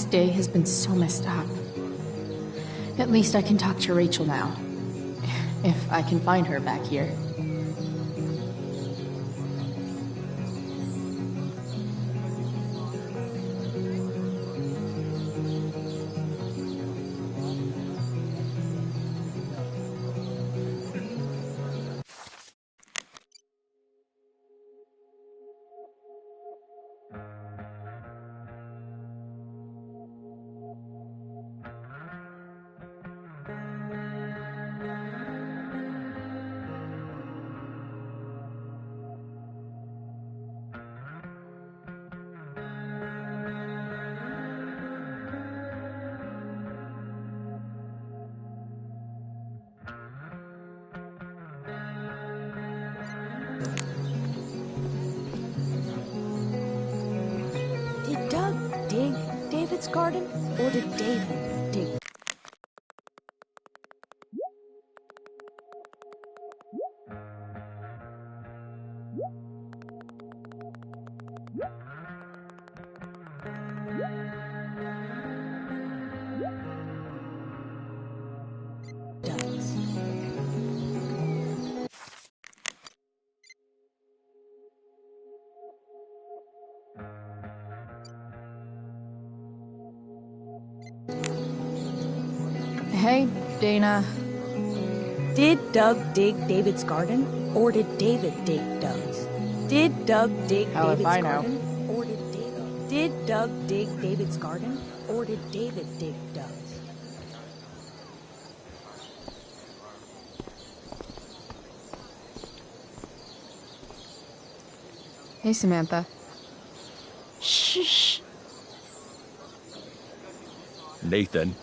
day has been so messed up. At least I can talk to Rachel now. If I can find her back here. Did Doug dig David's garden, or did David dig? Doug's. Hey, Dana. Did Doug dig David's garden, or did David dig Doug's? Did Doug dig Hell if David's I know. garden, or did David? Did Doug dig David's garden, or did David dig Doug's? Hey, Samantha. Shh. Nathan,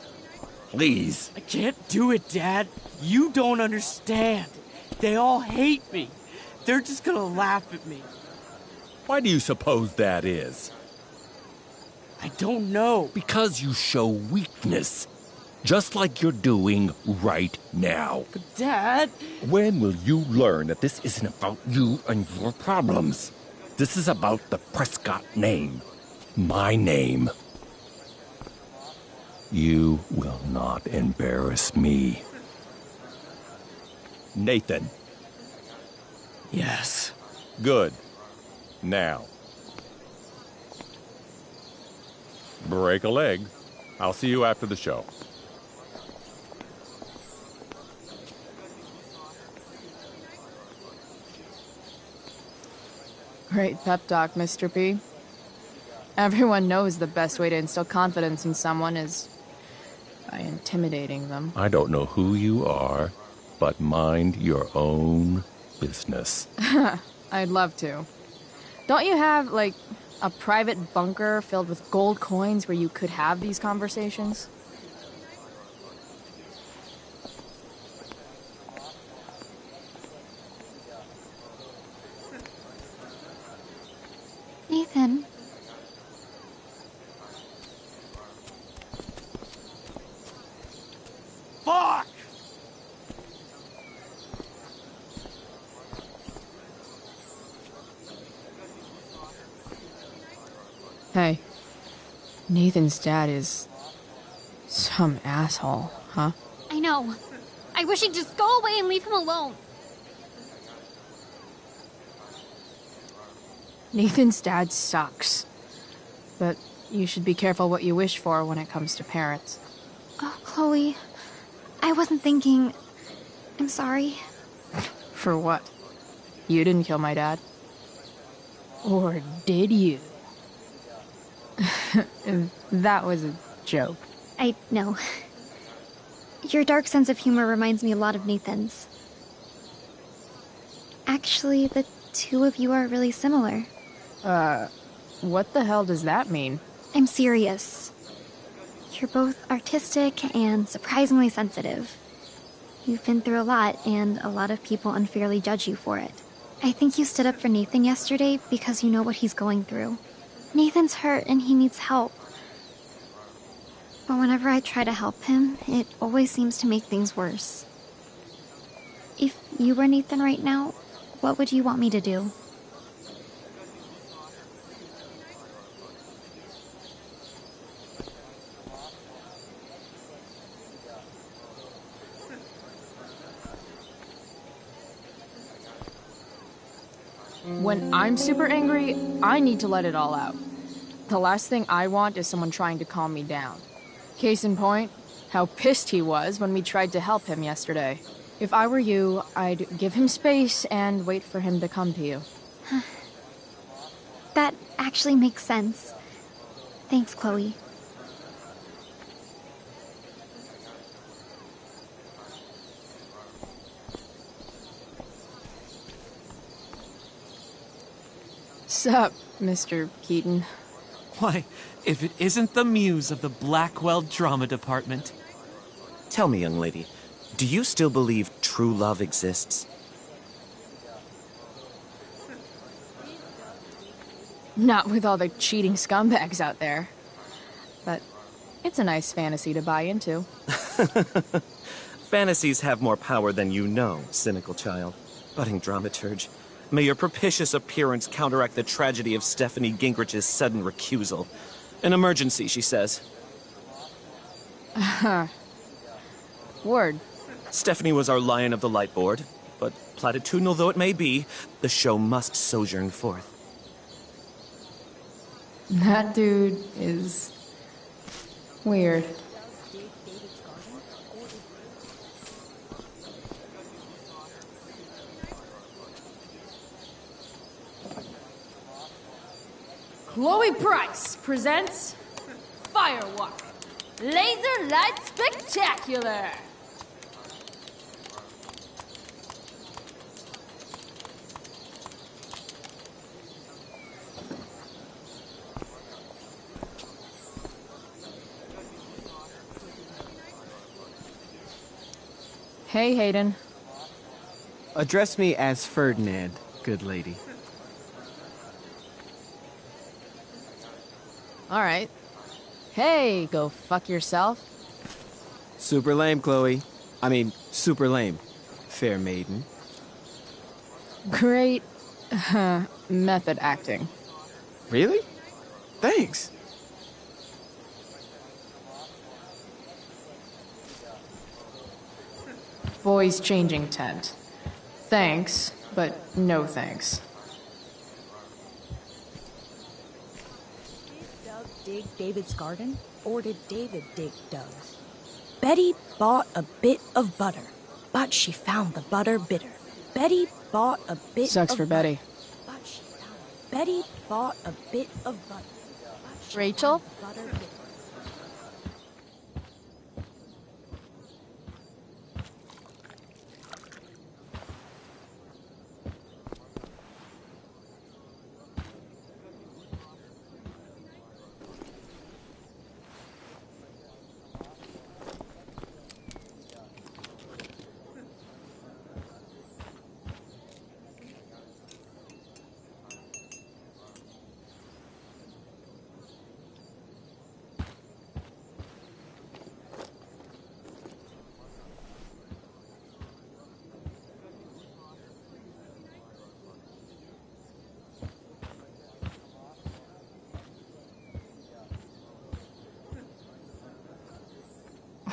please. I can't do it, Dad. You don't understand. They all hate me. They're just gonna laugh at me. Why do you suppose that is? I don't know. Because you show weakness. Just like you're doing right now. But Dad... When will you learn that this isn't about you and your problems? This is about the Prescott name. My name. You will not embarrass me. Nathan. Yes. Good. Now. Break a leg. I'll see you after the show. Great pep talk, Mr. P. Everyone knows the best way to instill confidence in someone is by intimidating them. I don't know who you are, but mind your own business. I'd love to. Don't you have, like, a private bunker filled with gold coins where you could have these conversations? Nathan. Fuck! Hey, Nathan's dad is some asshole, huh? I know. I wish he'd just go away and leave him alone. Nathan's dad sucks. But you should be careful what you wish for when it comes to parents. Oh, Chloe. I wasn't thinking... I'm sorry. For what? You didn't kill my dad? Or did you? That was a joke. I know. Your dark sense of humor reminds me a lot of Nathan's. Actually, the two of you are really similar. What the hell does that mean? I'm serious. You're both artistic and surprisingly sensitive. You've been through a lot, and a lot of people unfairly judge you for it. I think you stood up for Nathan yesterday because you know what he's going through. Nathan's hurt and he needs help. But whenever I try to help him, it always seems to make things worse. If you were Nathan right now, what would you want me to do? When I'm super angry, I need to let it all out. The last thing I want is someone trying to calm me down. Case in point, how pissed he was when we tried to help him yesterday. If I were you, I'd give him space and wait for him to come to you. That actually makes sense. Thanks, Chloe. Sup, Mr. Keaton? Why, if it isn't the muse of the Blackwell Drama Department. Tell me, young lady, do you still believe true love exists? Not with all the cheating scumbags out there. But it's a nice fantasy to buy into. Fantasies have more power than you know, cynical child. Budding dramaturge. May your propitious appearance counteract the tragedy of Stephanie Gingrich's sudden recusal. An emergency, she says. Word. Stephanie was our lion of the light board, but platitudinal though it may be, the show must sojourn forth. That dude is weird. Chloe Price presents Firewalk Laser Light Spectacular. Hey, Hayden. Address me as Ferdinand, good lady. Alright. Hey, go fuck yourself. Super lame, Chloe. I mean, super lame. Fair maiden. Great method acting. Really? Thanks. Boys changing tent. Thanks, but no thanks. Did Doug dig David's garden, or did David dig Doug's? Betty bought a bit of butter, but she found the butter bitter. Betty bought a bit Sucks of for butter, Betty. but she found Betty bought a bit of butter. But she Rachel? found the butter bitter.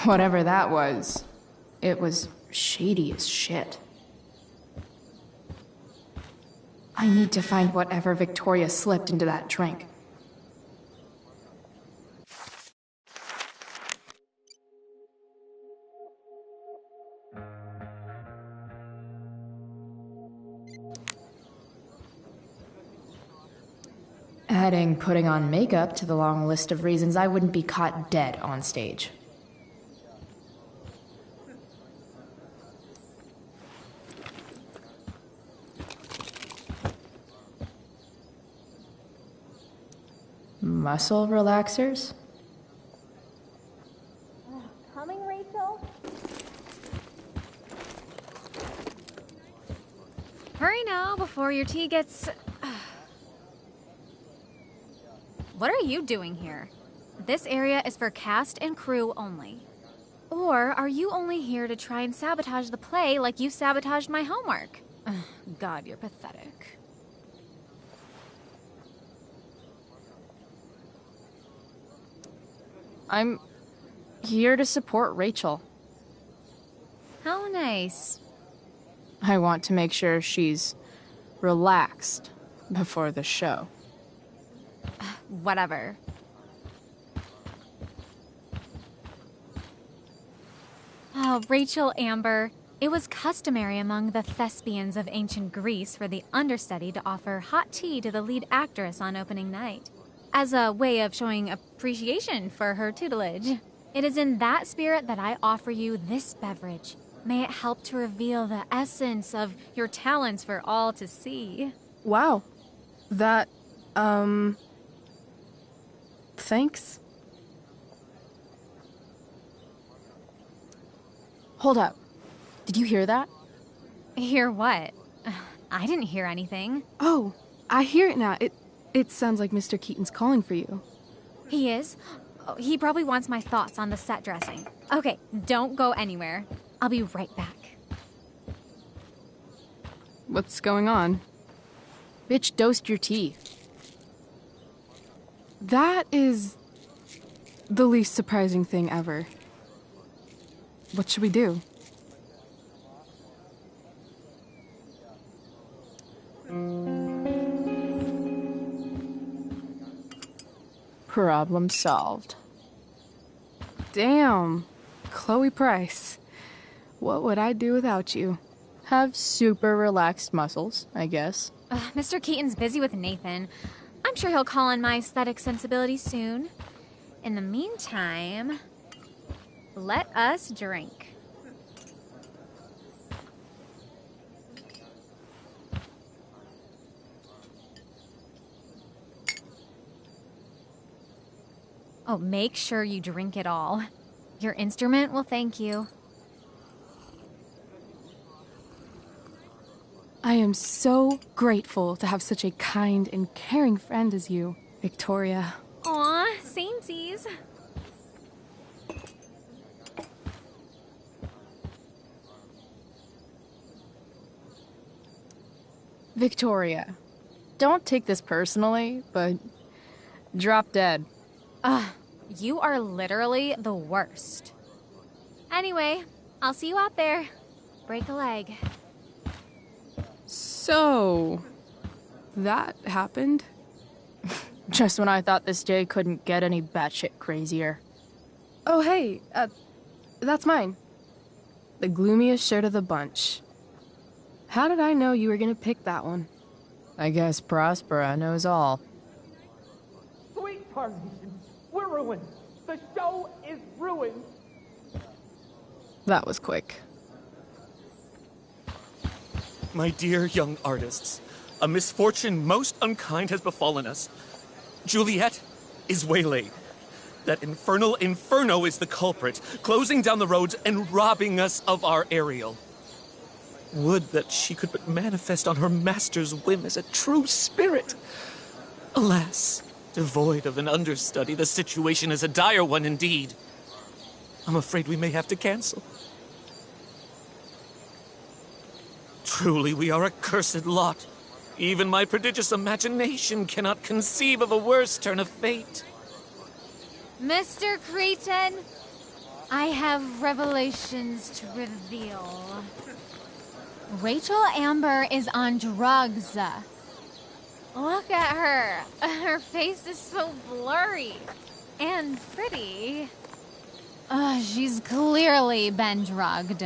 Whatever that was, it was shady as shit. I need to find whatever Victoria slipped into that drink. Adding putting on makeup to the long list of reasons I wouldn't be caught dead on stage. Muscle relaxers? Coming, Rachel? Hurry now before your tea gets... What are you doing here? This area is for cast and crew only. Or are you only here to try and sabotage the play like you sabotaged my homework? God, you're pathetic. I'm here to support Rachel. How nice. I want to make sure she's relaxed before the show. Whatever. Oh, Rachel Amber. It was customary among the thespians of ancient Greece for the understudy to offer hot tea to the lead actress on opening night, as a way of showing appreciation for her tutelage. It is in that spirit that I offer you this beverage. May it help to reveal the essence of your talents for all to see. Wow. That, thanks. Hold up. Did you hear that? Hear what? I didn't hear anything. Oh, I hear it now. It sounds like Mr. Keaton's calling for you. He is? Oh, he probably wants my thoughts on the set dressing. Okay, don't go anywhere. I'll be right back. What's going on? Bitch dosed your teeth. That is the least surprising thing ever. What should we do? Problem solved. Damn. Chloe Price. What would I do without you? Have super relaxed muscles, I guess. Mr. Keaton's busy with Nathan. I'm sure he'll call on my aesthetic sensibilities soon. In the meantime, let us drink. Oh, make sure you drink it all. Your instrument will thank you. I am so grateful to have such a kind and caring friend as you, Victoria. Aw, samesies. Victoria, don't take this personally, but drop dead. You are literally the worst. Anyway, I'll see you out there. Break a leg. So, that happened? Just when I thought this day couldn't get any batshit crazier. Oh, hey, that's mine. The gloomiest shirt of the bunch. How did I know you were gonna pick that one? I guess Prospera knows all. Sweet carnations, we're ruined. The show is ruined. That was quick. My dear young artists, a misfortune most unkind has befallen us. Juliet is waylaid. That infernal Inferno is the culprit, closing down the roads and robbing us of our Ariel. Would that she could but manifest on her master's whim as a true spirit. Alas, devoid of an understudy, the situation is a dire one indeed. I'm afraid we may have to cancel. Truly, we are a cursed lot. Even my prodigious imagination cannot conceive of a worse turn of fate. Mr. Creighton, I have revelations to reveal. Rachel Amber is on drugs. Look at her. Her face is so blurry and pretty. She's clearly been drugged.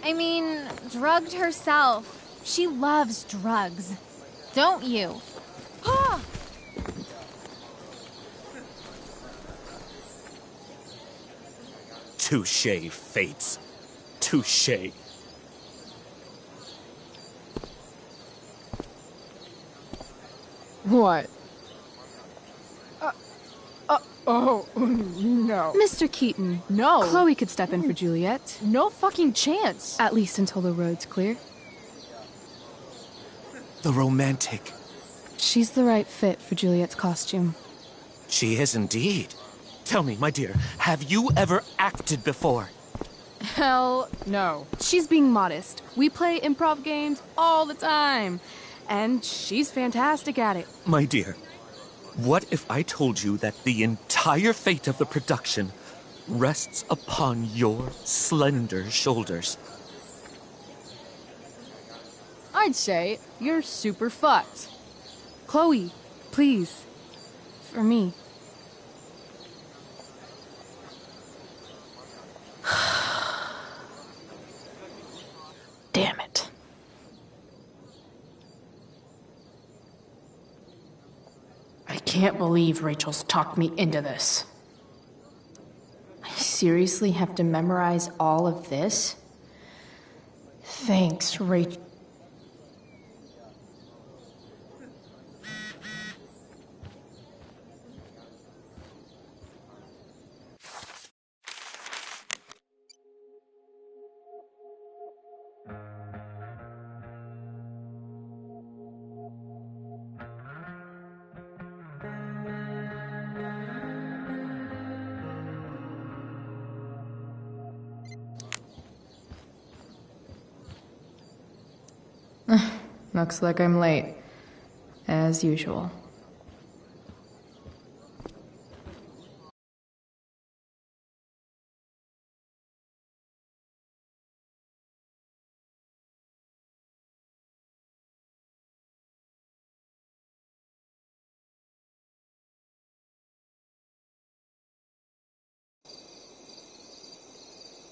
I mean, drugged herself. She loves drugs. Don't you? Touché, Fates. Touché. What? Oh, no. Mr. Keaton. No. Chloe could step in for Juliet. No fucking chance. At least until the road's clear. The romantic. She's the right fit for Juliet's costume. She is indeed. Tell me, my dear, have you ever acted before? Hell no. She's being modest. We play improv games all the time. And she's fantastic at it. My dear, what if I told you that the entire fate of the production rests upon your slender shoulders? I'd say you're super fucked. Chloe, please. For me. Damn it. I can't believe Rachel's talked me into this. I seriously have to memorize all of this? Thanks, Rachel. Looks like I'm late. As usual.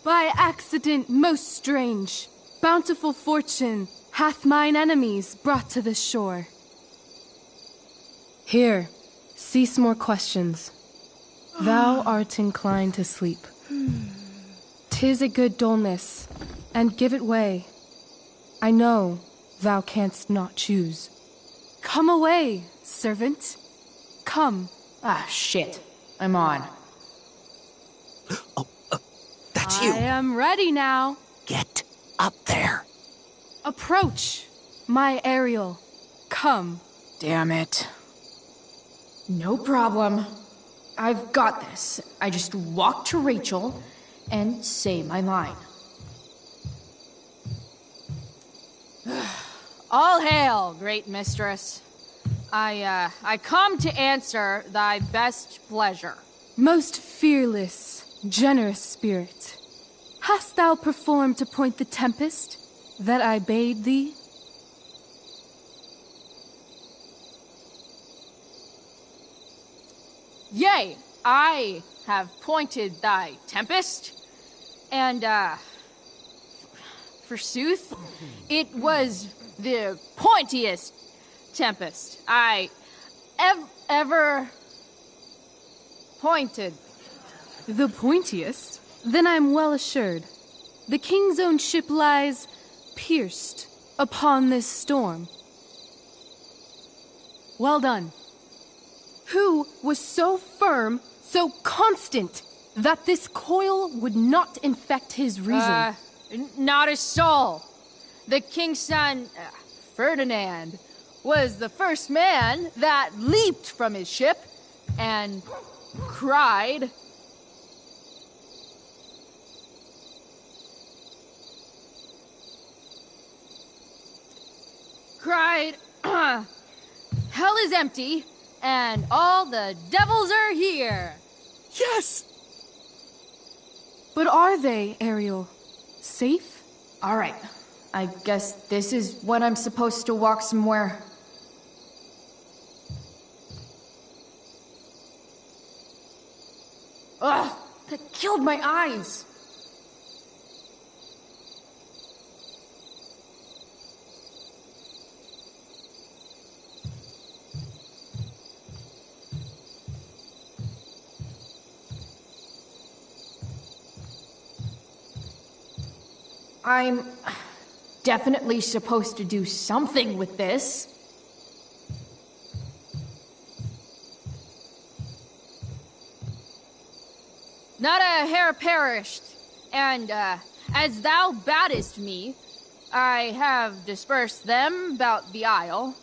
By accident most strange, bountiful fortune hath mine enemies brought to this shore. Here, cease more questions. Thou art inclined to sleep. 'Tis a good dullness, and give it way. I know thou canst not choose. Come away, servant. Come. Ah, shit. I'm on. That's you. I am ready now. Get up there. Approach, my Ariel. Come. Damn it. No problem. I've got this. I just walk to Rachel and say my line. All hail, great mistress. I come to answer thy best pleasure. Most fearless, generous spirit, hast thou performed to point the tempest that I bade thee? Yea, I have pointed thy tempest, and, forsooth, it was the pointiest tempest I ever pointed. The pointiest? Then I'm well assured. The king's own ship lies pierced upon this storm. Well done. Who was so firm, so constant, that this coil would not infect his reason? Not a soul. The king's son, Ferdinand, was the first man that leaped from his ship and cried, hell is empty, and all the devils are here. Yes! But are they, Ariel? Safe? All right. I guess this is when I'm supposed to walk somewhere. Ugh! That killed my eyes! I'm definitely supposed to do something with this. Not a hair perished, and as thou badest me, I have dispersed them about the isle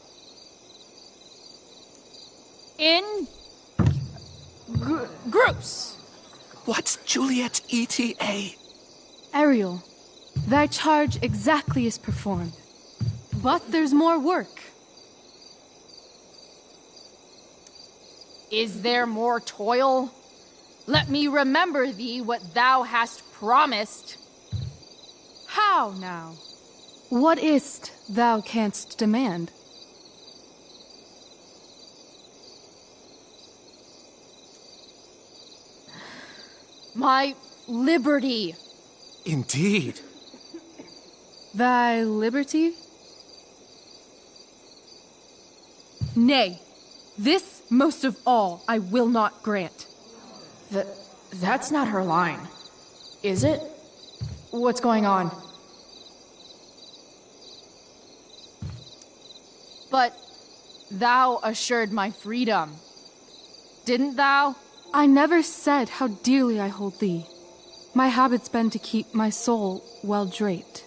in groups. What's Juliet's ETA? Ariel, thy charge exactly is performed. But there's more work. Is there more toil? Let me remember thee what thou hast promised. How now? What is't thou canst demand? My liberty. Indeed. Thy liberty? Nay, this most of all I will not grant. That's not her line, is it? What's going on? But thou assured my freedom, didn't thou? I never said how dearly I hold thee. My habit's been to keep my soul well draped.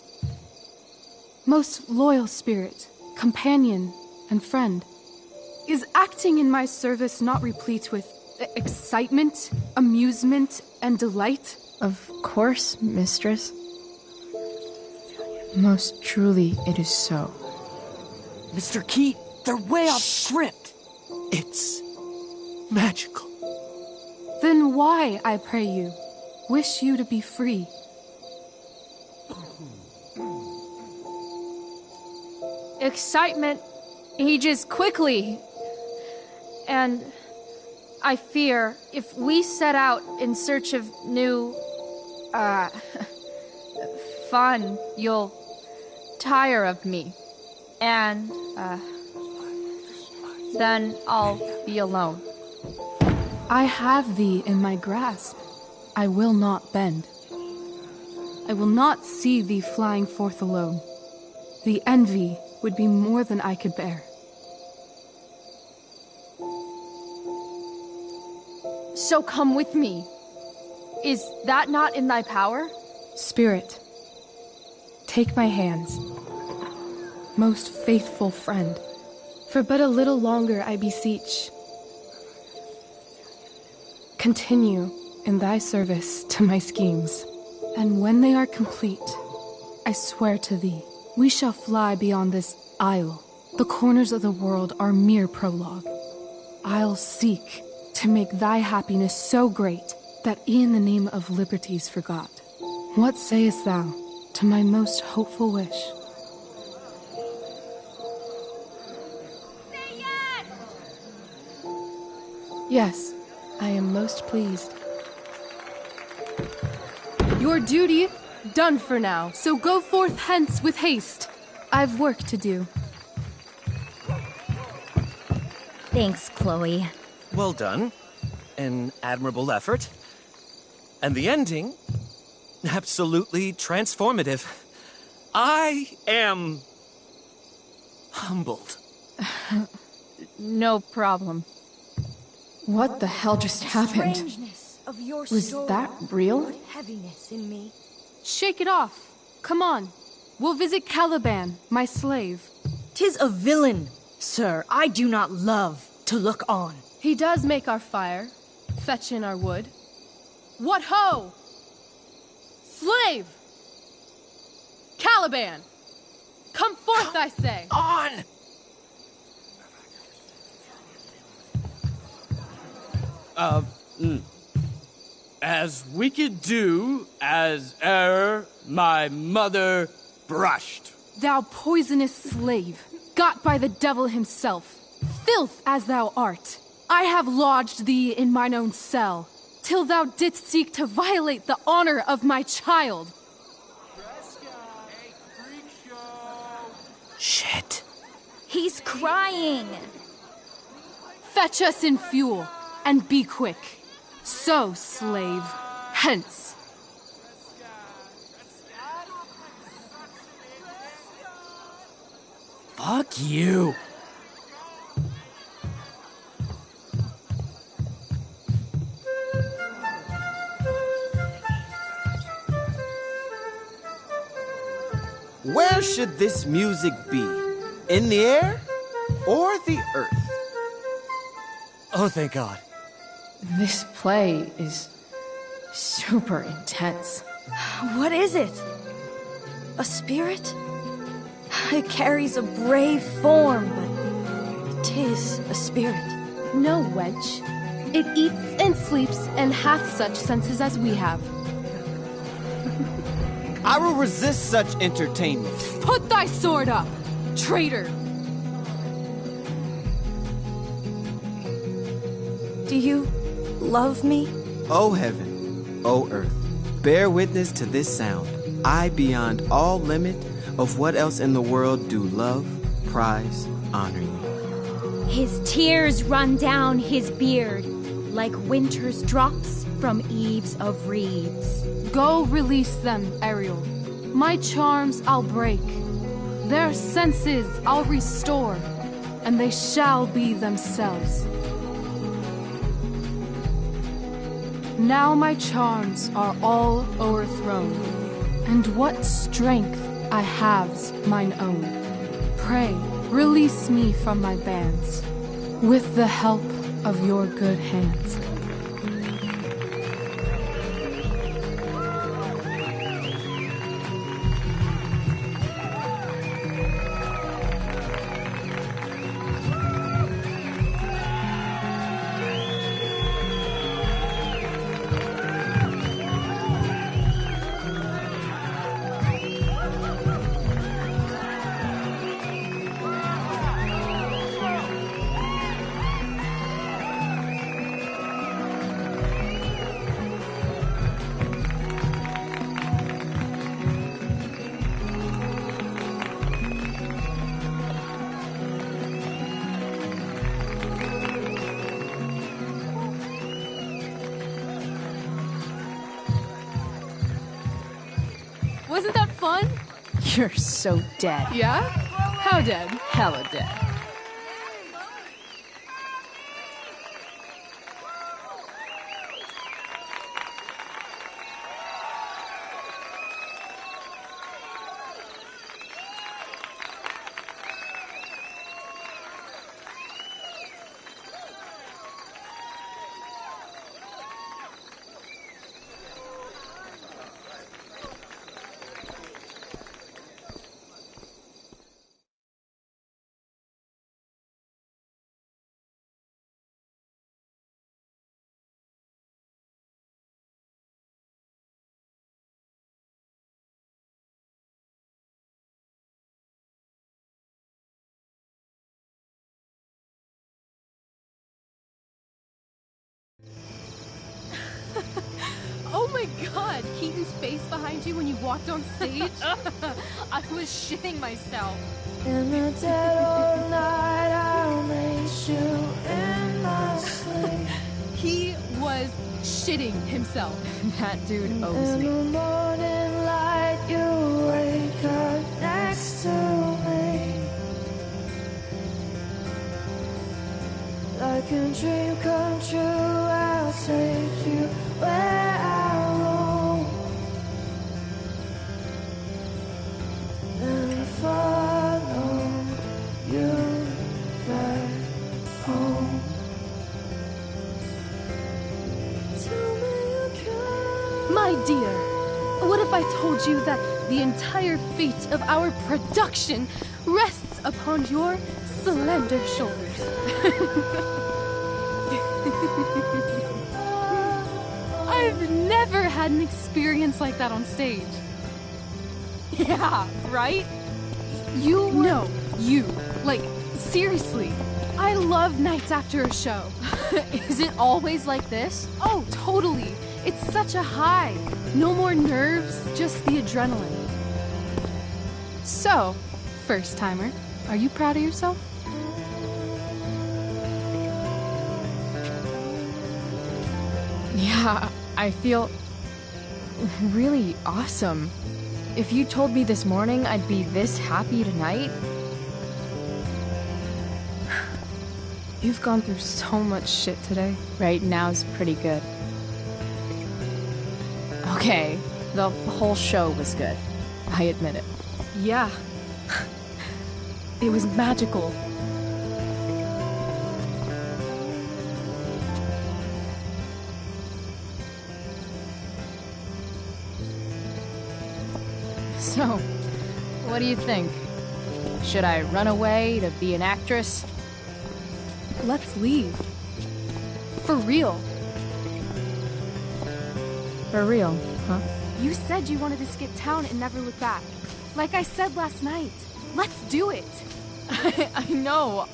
Most loyal spirit, companion, and friend, is acting in my service not replete with excitement, amusement, and delight? Of course, mistress. Most truly it is so. Mr. Keat, they're way off script. It's magical. Then why, I pray you, wish you to be free? Excitement ages quickly. And I fear if we set out in search of new, fun, you'll tire of me. And, then I'll be alone. I have thee in my grasp. I will not bend. I will not see thee flying forth alone. The envy would be more than I could bear. So come with me. Is that not in thy power? Spirit, take my hands. Most faithful friend, for but a little longer I beseech. Continue in thy service to my schemes, and when they are complete, I swear to thee, we shall fly beyond this isle. The corners of the world are mere prologue. I'll seek to make thy happiness so great that e'en the name of liberty's forgot. What sayest thou to my most hopeful wish? Say yes! Yes, I am most pleased. Your duty done for now, so go forth hence with haste. I've work to do. Thanks, Chloe. Well done. An admirable effort. And the ending, absolutely transformative. I am humbled. No problem. What the hell just happened? Strangeness of your Was soul that real? put heaviness in me. Shake it off. Come on. We'll visit Caliban, my slave. 'Tis a villain, sir, I do not love to look on. He does make our fire, fetch in our wood. What ho! Slave! Caliban! Come forth, I say! On! As we could do as e'er my mother brushed. Thou poisonous slave, got by the devil himself, filth as thou art, I have lodged thee in mine own cell, till thou didst seek to violate the honor of my child. Shit. He's crying. Fetch us in fuel, and be quick. So, slave, hence. Fuck you. Where should this music be? In the air or the earth? Oh, thank God. This play is super intense. What is it? A spirit? It carries a brave form, but 'tis a spirit. No, wench. It eats and sleeps and hath such senses as we have. I will resist such entertainment. Put thy sword up, traitor! Do you love me? O heaven, O earth, bear witness to this sound. I, beyond all limit of what else in the world do love, prize, honor you. His tears run down his beard like winter's drops from eaves of reeds. Go release them, Ariel. My charms I'll break. Their senses I'll restore, and they shall be themselves. Now my charms are all o'erthrown, and what strength I have's mine own. Pray, release me from my bands, with the help of your good hands. Wasn't that fun? You're so dead. Yeah? How dead? Hella dead. Oh my god, Keaton's face behind you when you walked on stage? I was shitting myself. In the dead of night, I'll make you in my sleep. He was shitting himself. That dude owes In me. the morning light, you wake up next to me. Like a dream come true, I'll take you where I roam. And follow you back home. Tell me you can. My dear, what if I told you that the entire fate of our production rests upon your slender shoulders? I've never had an experience like that on stage. Yeah, right? You were... No, you. Like, seriously. I love nights after a show. Is it always like this? Oh, totally. It's such a high. No more nerves, just the adrenaline. So, first timer, are you proud of yourself? Yeah, I feel really awesome. If you told me this morning I'd be this happy tonight... You've gone through so much shit today. Right now's pretty good. Okay, the whole show was good. I admit it. Yeah. It was magical. So, what do you think? Should I run away to be an actress? Let's leave. For real. For real, huh? You said you wanted to skip town and never look back. Like I said last night. Let's do it! I know.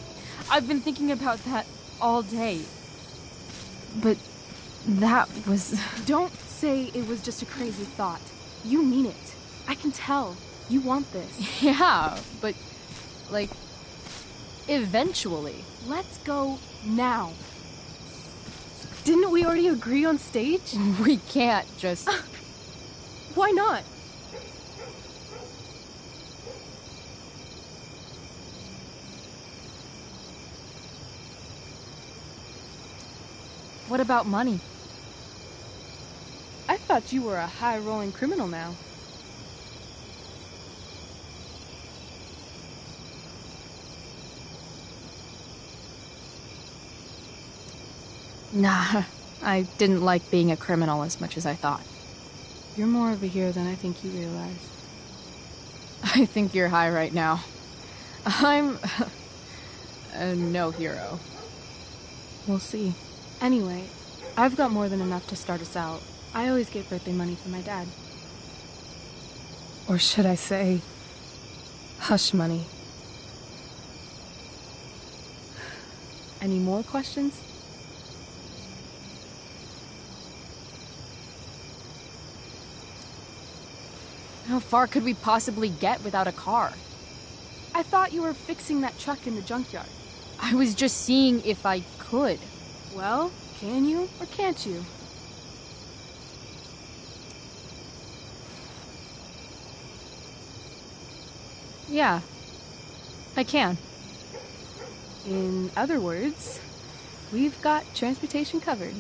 I've been thinking about that all day. But that was... Don't say it was just a crazy thought. You mean it. I can tell. You want this. Yeah, but, like, eventually. Let's go now. Didn't we already agree on stage? We can't just... Why not? What about money? I thought you were a high-rolling criminal now. Nah, I didn't like being a criminal as much as I thought. You're more of a hero than I think you realize. I think you're high right now. I'm... no hero. We'll see. Anyway, I've got more than enough to start us out. I always get birthday money from my dad. Or should I say, hush money. Any more questions? How far could we possibly get without a car? I thought you were fixing that truck in the junkyard. I was just seeing if I could. Well, can you or can't you? Yeah, I can. In other words, we've got transportation covered.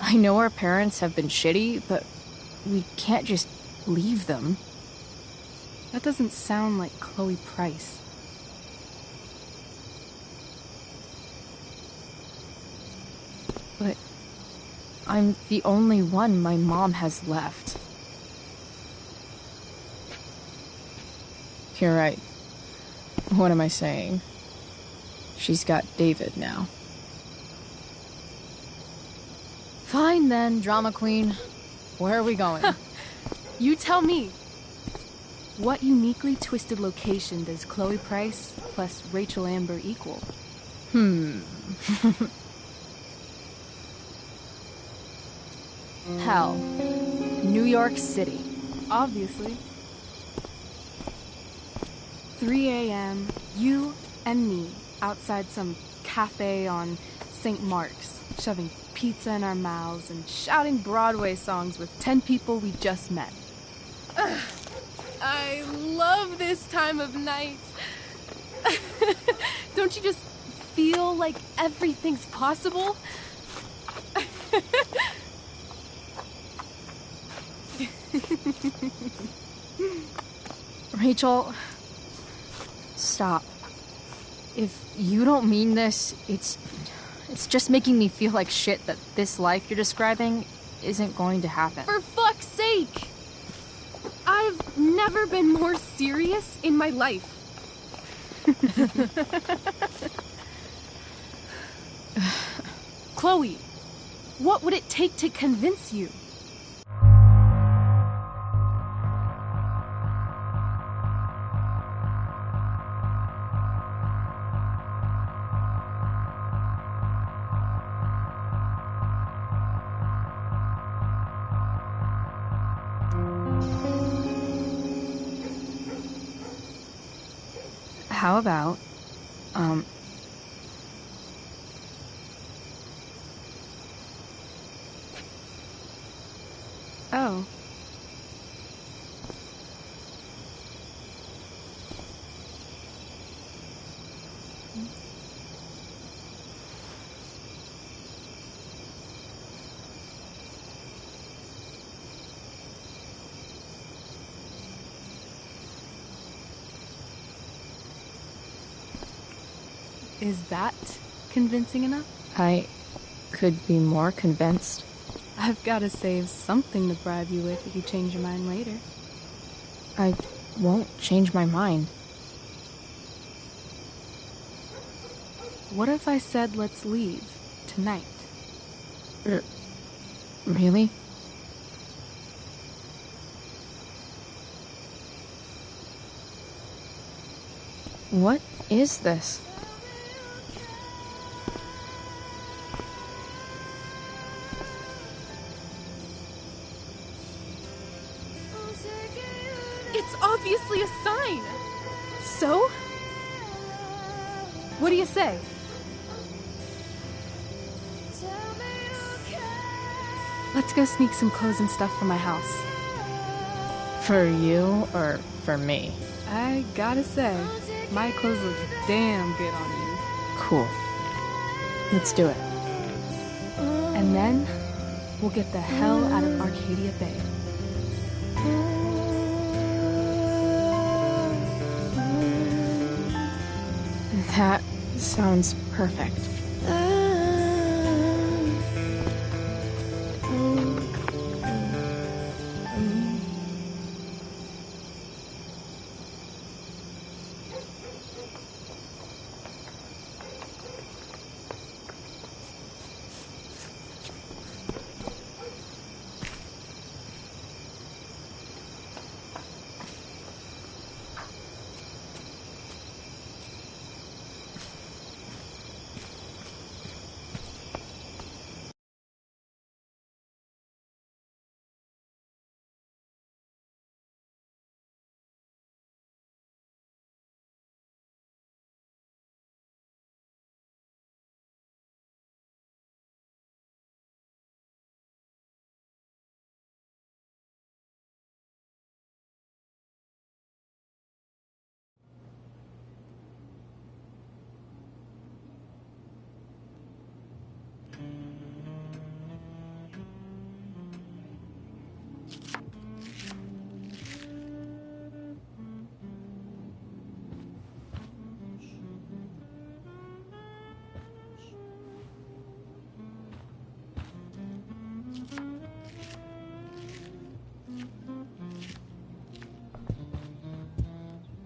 I know our parents have been shitty, but we can't just leave them. That doesn't sound like Chloe Price. But I'm the only one my mom has left. You're right. What am I saying? She's got David now. Fine then, drama queen. Where are we going? You tell me. What uniquely twisted location does Chloe Price plus Rachel Amber equal? Hell. New York City. Obviously. 3 a.m., you and me outside some cafe on St. Mark's, shoving pizza in our mouths and shouting Broadway songs with 10 people we just met. Ugh, I love this time of night. Don't you just feel like everything's possible? Rachel, stop. If you don't mean this, it's just making me feel like shit that this life you're describing isn't going to happen. For fuck's sake! I've never been more serious in my life. Chloe, what would it take to convince you? How about, Oh. Is that convincing enough? I could be more convinced. I've got to save something to bribe you with if you change your mind later. I won't change my mind. What if I said let's leave tonight? Really? What is this? It's obviously a sign! So? What do you say? Let's go sneak some clothes and stuff from my house. For you or for me? I gotta say, my clothes look damn good on you. Cool. Let's do it. And then, we'll get the hell out of Arcadia Bay. That sounds perfect.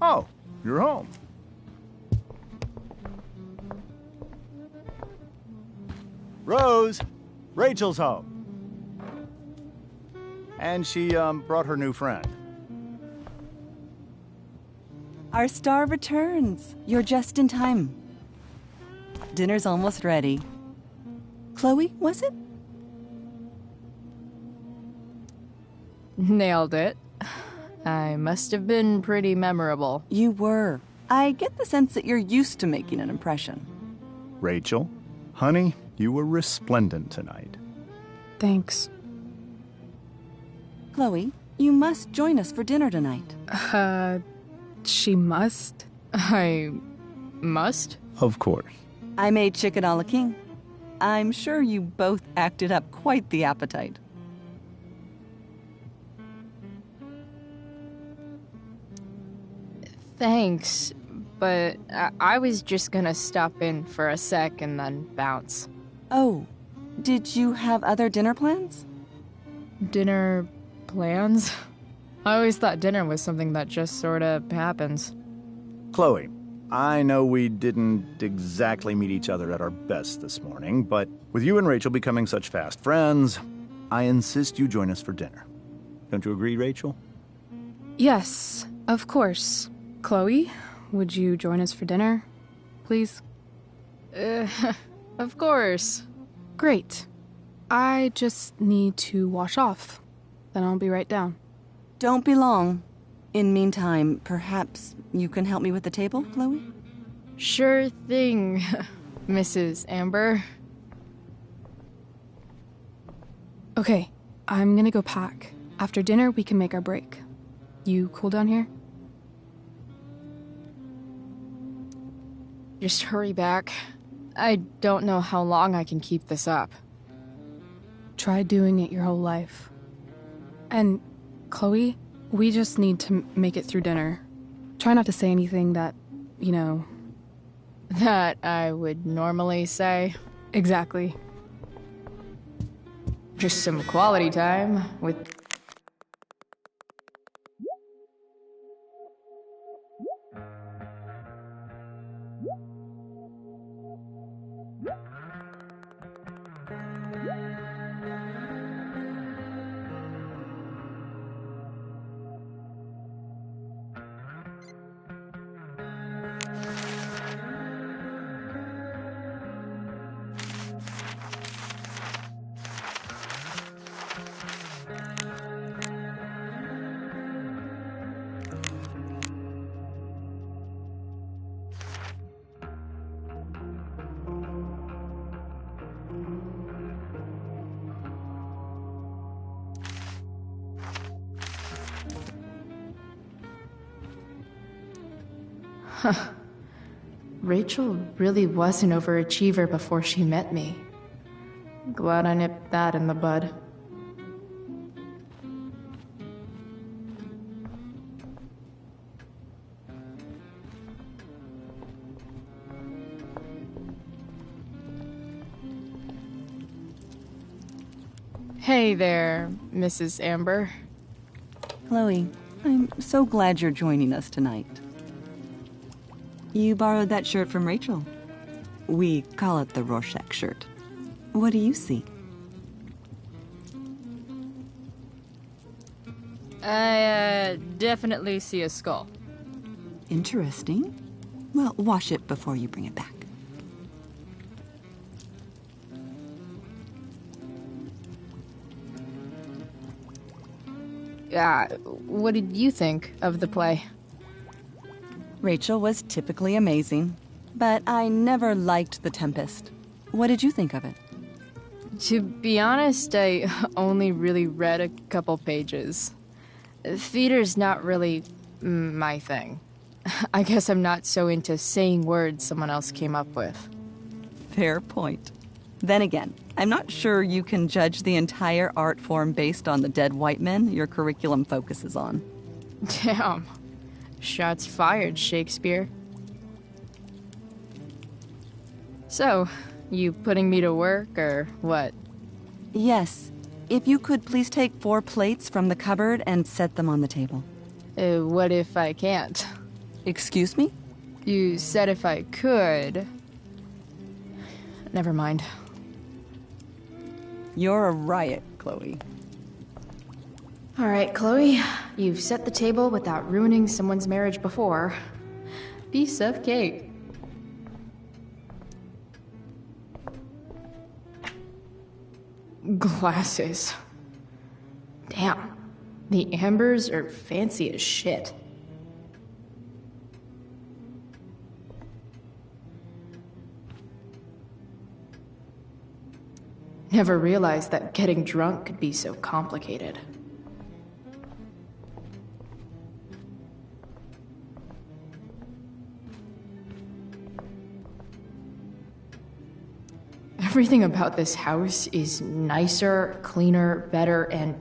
Oh, you're home. Rose, Rachel's home. And she, brought her new friend. Our star returns. You're just in time. Dinner's almost ready. Chloe, was it? Nailed it. I must have been pretty memorable. You were. I get the sense that you're used to making an impression. Rachel, honey, you were resplendent tonight. Thanks. Chloe, you must join us for dinner tonight. She must? I must? Of course. I made chicken a la king. I'm sure you both acted up quite the appetite. Thanks, but I was just gonna stop in for a sec and then bounce. Oh, did you have other dinner plans? Dinner plans? I always thought dinner was something that just sorta happens. Chloe, I know we didn't exactly meet each other at our best this morning, but with you and Rachel becoming such fast friends, I insist you join us for dinner. Don't you agree, Rachel? Yes, of course. Chloe, would you join us for dinner, please? Of course. Great. I just need to wash off. Then I'll be right down. Don't be long. In meantime, perhaps you can help me with the table, Chloe? Sure thing, Mrs. Amber. Okay, I'm gonna go pack. After dinner, we can make our break. You cool down here? Just hurry back. I don't know how long I can keep this up. Try doing it your whole life. And, Chloe, we just need to make it through dinner. Try not to say anything that, you know... That I would normally say. Exactly. Just some quality time with... Rachel really was an overachiever before she met me. Glad I nipped that in the bud. Hey there, Mrs. Amber. Chloe, I'm so glad you're joining us tonight. You borrowed that shirt from Rachel. We call it the Rorschach shirt. What do you see? I, definitely see a skull. Interesting. Well, wash it before you bring it back. What did you think of the play? Rachel was typically amazing, but I never liked The Tempest. What did you think of it? To be honest, I only really read a couple pages. Theater's not really my thing. I guess I'm not so into saying words someone else came up with. Fair point. Then again, I'm not sure you can judge the entire art form based on the dead white men your curriculum focuses on. Damn. Shots fired, Shakespeare. So, you putting me to work, or what? Yes. If you could please take 4 plates from the cupboard and set them on the table. What if I can't? Excuse me? You said if I could. Never mind. You're a riot, Chloe. All right, Chloe. You've set the table without ruining someone's marriage before. Piece of cake. Glasses. Damn. The Ambers are fancy as shit. Never realized that getting drunk could be so complicated. Everything about this house is nicer, cleaner, better, and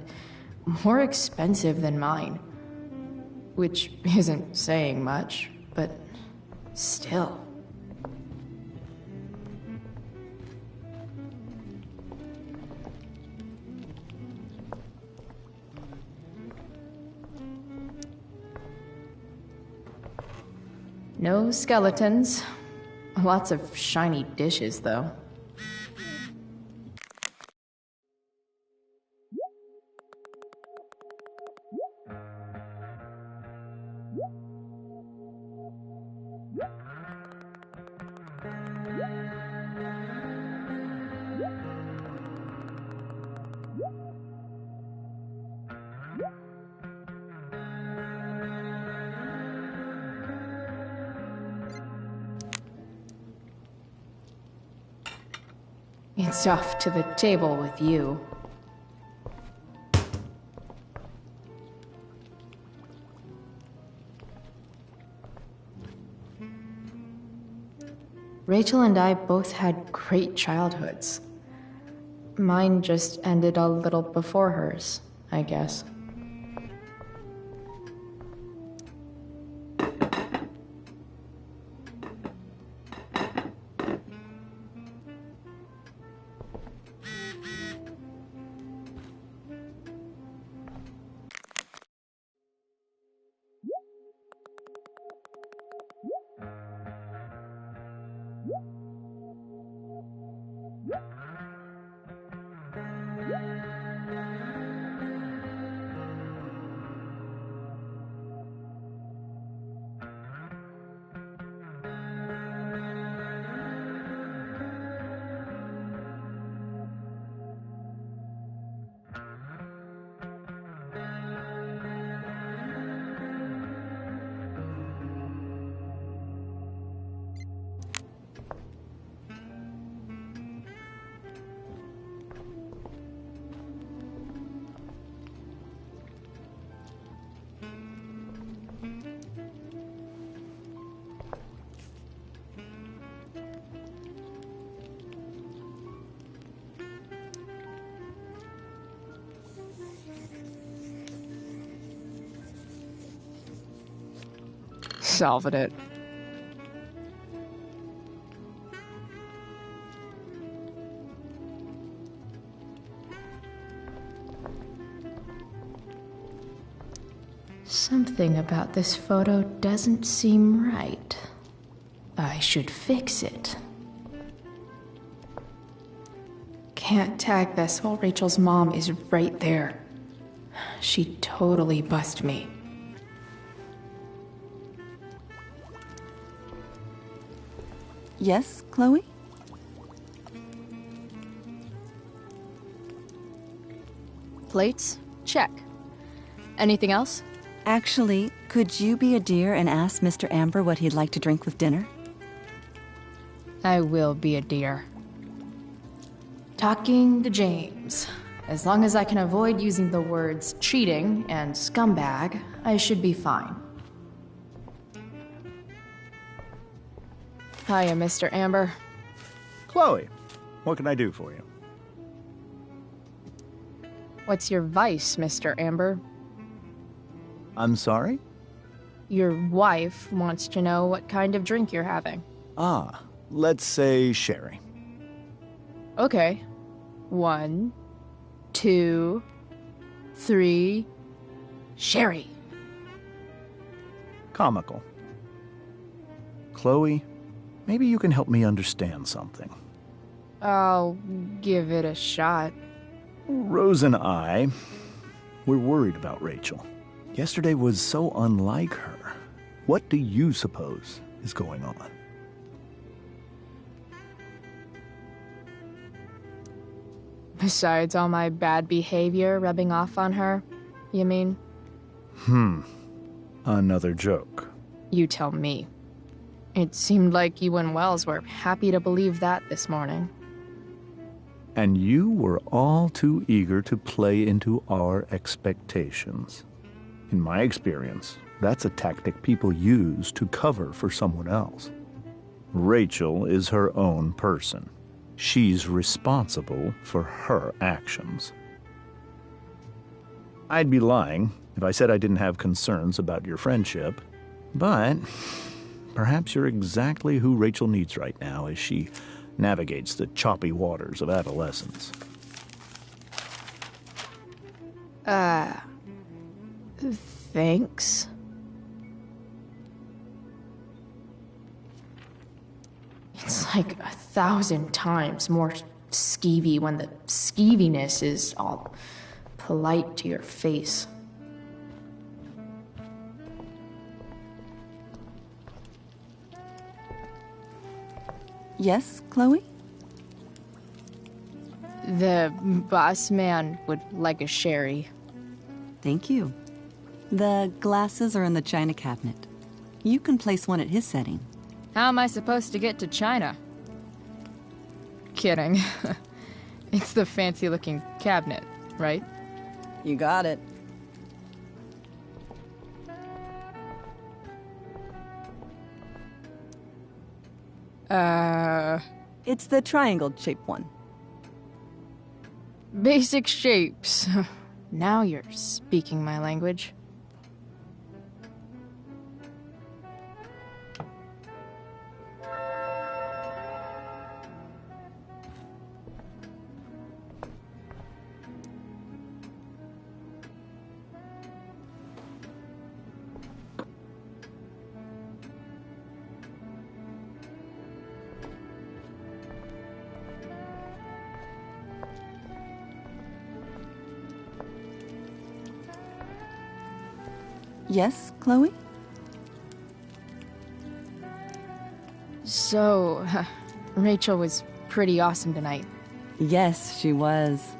more expensive than mine. Which isn't saying much, but still. No skeletons. Lots of shiny dishes, though. It's off to the table with you. Rachel and I both had great childhoods. Mine just ended a little before hers, I guess. Solving it. Something about this photo doesn't seem right. I should fix it. Can't tag this while Rachel's mom is right there. She'd totally bust me. Yes, Chloe? Plates? Check. Anything else? Actually, could you be a dear and ask Mr. Amber what he'd like to drink with dinner? I will be a dear. Talking to James. As long as I can avoid using the words cheating and scumbag, I should be fine. Hiya, Mr. Amber. Chloe, what can I do for you? What's your vice, Mr. Amber? I'm sorry? Your wife wants to know what kind of drink you're having. Ah, let's say sherry. Okay. 1, 2, 3... Sherry. Comical. Chloe, maybe you can help me understand something. I'll give it a shot. Rose and I, we're worried about Rachel. Yesterday was so unlike her. What do you suppose is going on? Besides all my bad behavior rubbing off on her, you mean? Another joke. You tell me. It seemed like you and Wells were happy to believe that this morning. And you were all too eager to play into our expectations. In my experience, that's a tactic people use to cover for someone else. Rachel is her own person. She's responsible for her actions. I'd be lying if I said I didn't have concerns about your friendship, but perhaps you're exactly who Rachel needs right now as she navigates the choppy waters of adolescence. Thanks. It's like 1,000 times more skeevy when the skeeviness is all polite to your face. Yes, Chloe? The boss man would like a sherry. Thank you. The glasses are in the china cabinet. You can place one at his setting. How am I supposed to get to China? Kidding. It's the fancy-looking cabinet, right? You got it. It's the triangle-shaped one. Basic shapes. Now you're speaking my language. Yes, Chloe? So, Rachel was pretty awesome tonight. Yes, she was.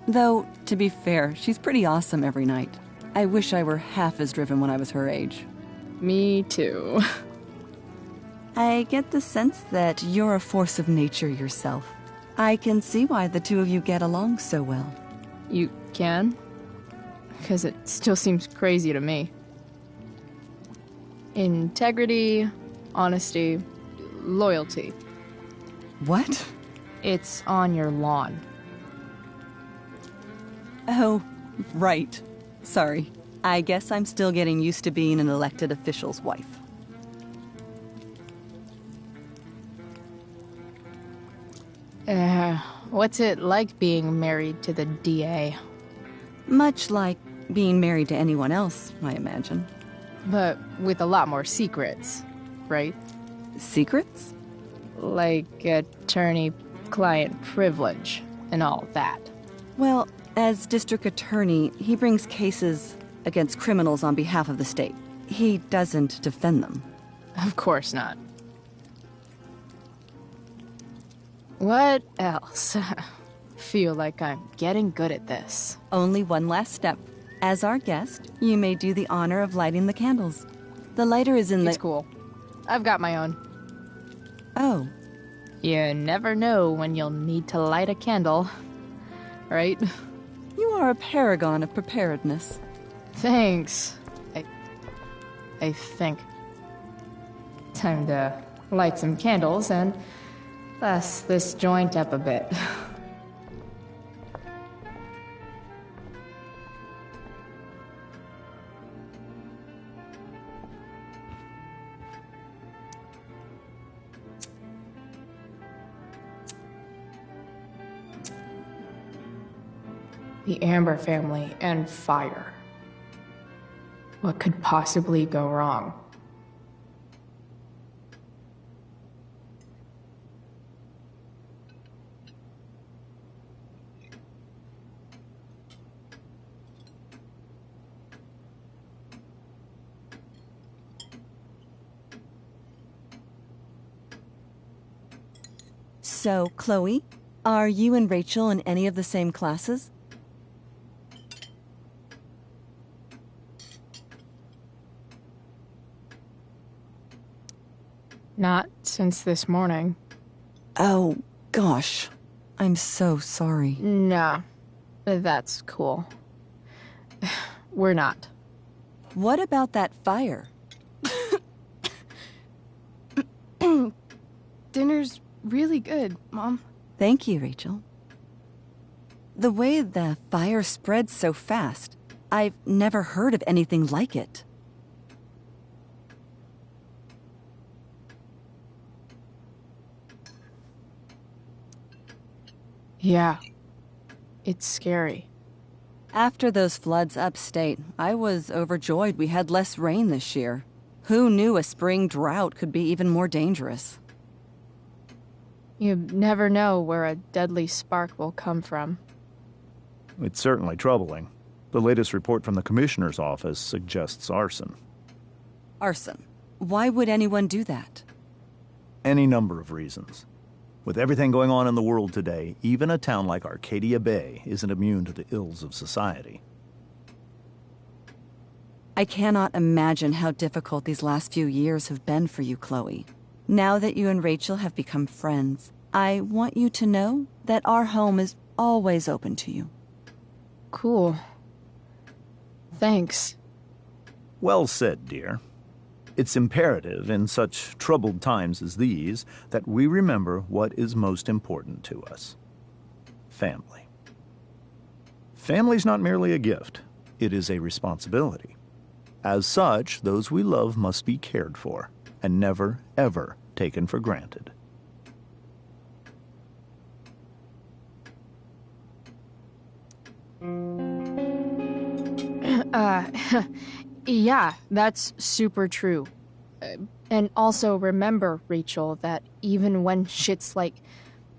Though, to be fair, she's pretty awesome every night. I wish I were half as driven when I was her age. Me too. I get the sense that you're a force of nature yourself. I can see why the two of you get along so well. You can? Because it still seems crazy to me. Integrity, honesty, loyalty. What? It's on your lawn. Oh, right. Sorry. I guess I'm still getting used to being an elected official's wife. What's it like being married to the DA? Much like being married to anyone else, I imagine. But with a lot more secrets, right? Secrets? Like attorney-client privilege and all that. Well, as district attorney, he brings cases against criminals on behalf of the state. He doesn't defend them. Of course not. What else? Feel like I'm getting good at this. Only one last step. As our guest, you may do the honor of lighting the candles. The lighter is in the... It's cool. I've got my own. Oh. You never know when you'll need to light a candle, right? You are a paragon of preparedness. Thanks. I think. Time to light some candles and bless this joint up a bit. The Amber family and fire. What could possibly go wrong? So, Chloe, are you and Rachel in any of the same classes? Not since this morning. Oh, gosh. I'm so sorry. Nah, that's cool. We're not. What about that fire? Dinner's really good, Mom. Thank you, Rachel. The way the fire spread so fast, I've never heard of anything like it. Yeah, it's scary. After those floods upstate, I was overjoyed we had less rain this year. Who knew a spring drought could be even more dangerous? You never know where a deadly spark will come from. It's certainly troubling. The latest report from the Commissioner's office suggests arson. Arson? Why would anyone do that? Any number of reasons. With everything going on in the world today, even a town like Arcadia Bay isn't immune to the ills of society. I cannot imagine how difficult these last few years have been for you, Chloe. Now that you and Rachel have become friends, I want you to know that our home is always open to you. Cool. Thanks. Well said, dear. It's imperative in such troubled times as these that we remember what is most important to us. Family. Family's not merely a gift. It is a responsibility. As such, those we love must be cared for and never, ever taken for granted. Yeah, that's super true. And also remember, Rachel, that even when shit's like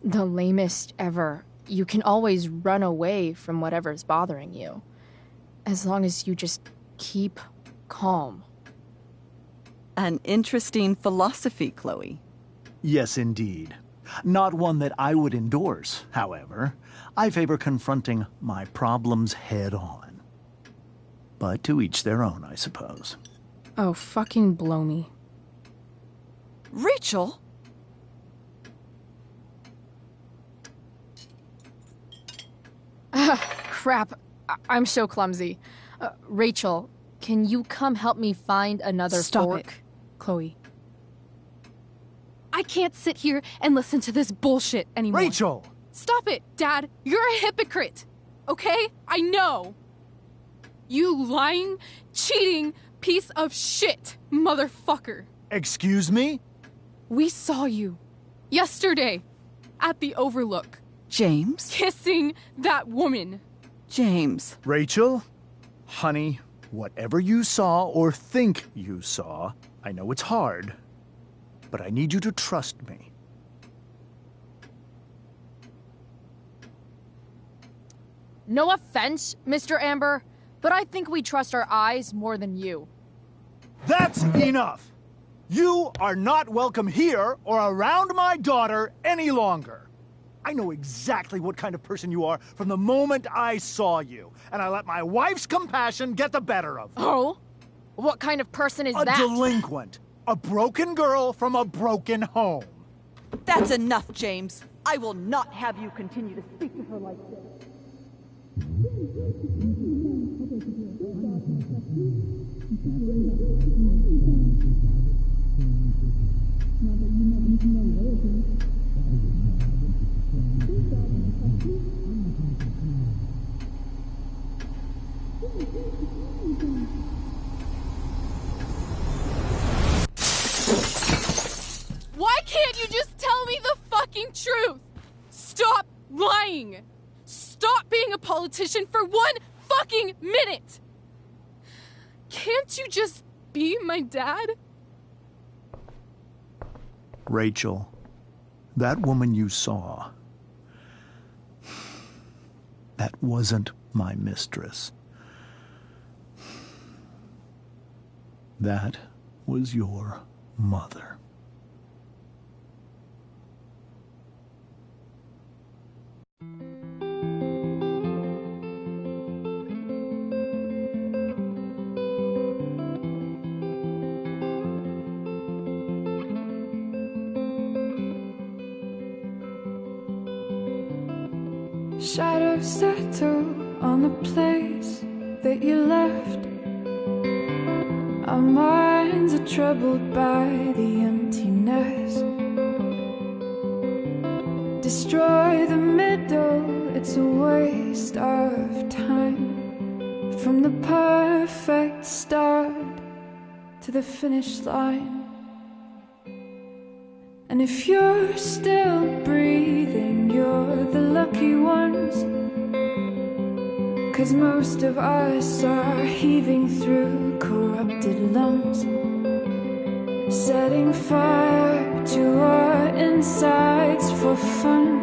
the lamest ever, you can always run away from whatever's bothering you. As long as you just keep calm. An interesting philosophy, Chloe. Yes, indeed. Not one that I would endorse, however. I favor confronting my problems head on. But to each their own, I suppose. Oh, fucking blow me. Rachel? Crap. I'm so clumsy. Rachel, can you come help me find another fork? Stop it, Chloe. I can't sit here and listen to this bullshit anymore. Rachel! Stop it, Dad. You're a hypocrite. Okay? I know. You lying, cheating piece of shit, motherfucker. Excuse me? We saw you yesterday at the Overlook. James? Kissing that woman. James. Rachel, honey, whatever you saw or think you saw, I know it's hard, but I need you to trust me. No offense, Mr. Amber, but I think we trust our eyes more than you. That's enough! You are not welcome here or around my daughter any longer. I know exactly what kind of person you are from the moment I saw you, and I let my wife's compassion get the better of me. Oh? What kind of person is a that? A delinquent. A broken girl from a broken home. That's enough, James. I will not have you continue to speak to her like this. Why can't you just tell me the fucking truth? Stop lying. Stop being a politician for 1 fucking minute. Can't you just be my dad? Rachel, that woman you saw, that wasn't my mistress. That was your mother. Shadows settle on the place that you left. Our minds are troubled by the emptiness. Destroy the middle, it's a waste of time. From the perfect start to the finish line. And if you're still breathing, you're the lucky ones. 'Cause most of us are heaving through corrupted lungs, setting fire to our insides for fun,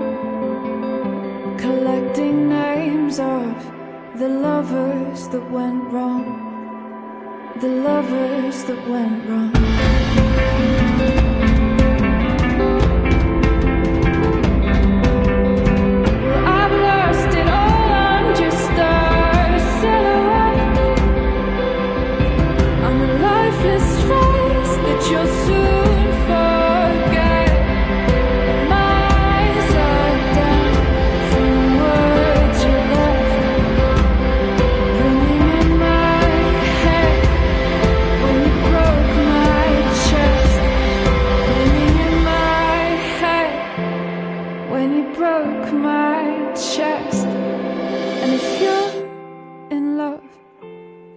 collecting names of the lovers that went wrong, the lovers that went wrong.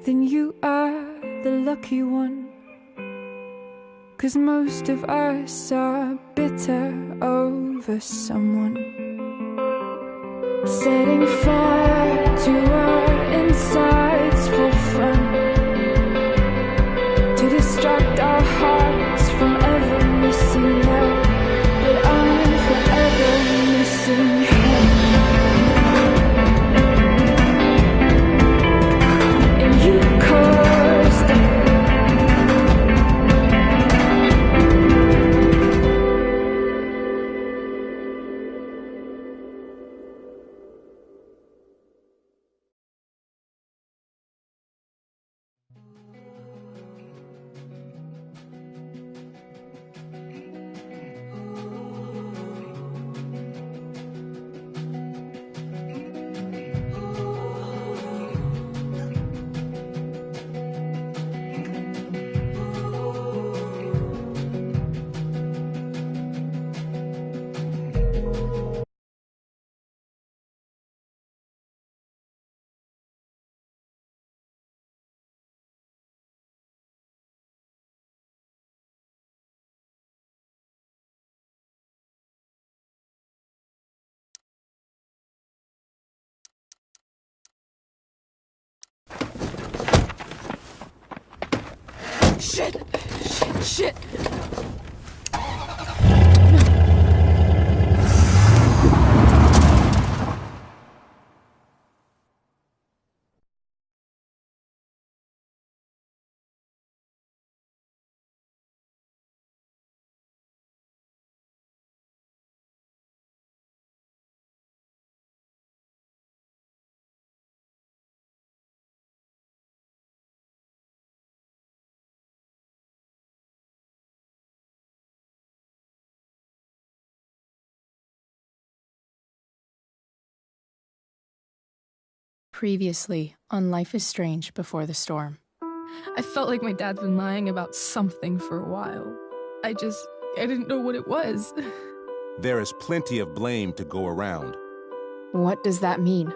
Then you are the lucky one. 'Cause most of us are bitter over someone, setting fire to our insides for fun, to distract our hearts from ever missing out. But I'm forever missing him. Shit! Shit! Previously on Life is Strange Before the Storm. I felt like my dad's been lying about something for a while. I didn't know what it was. There is plenty of blame to go around. What does that mean?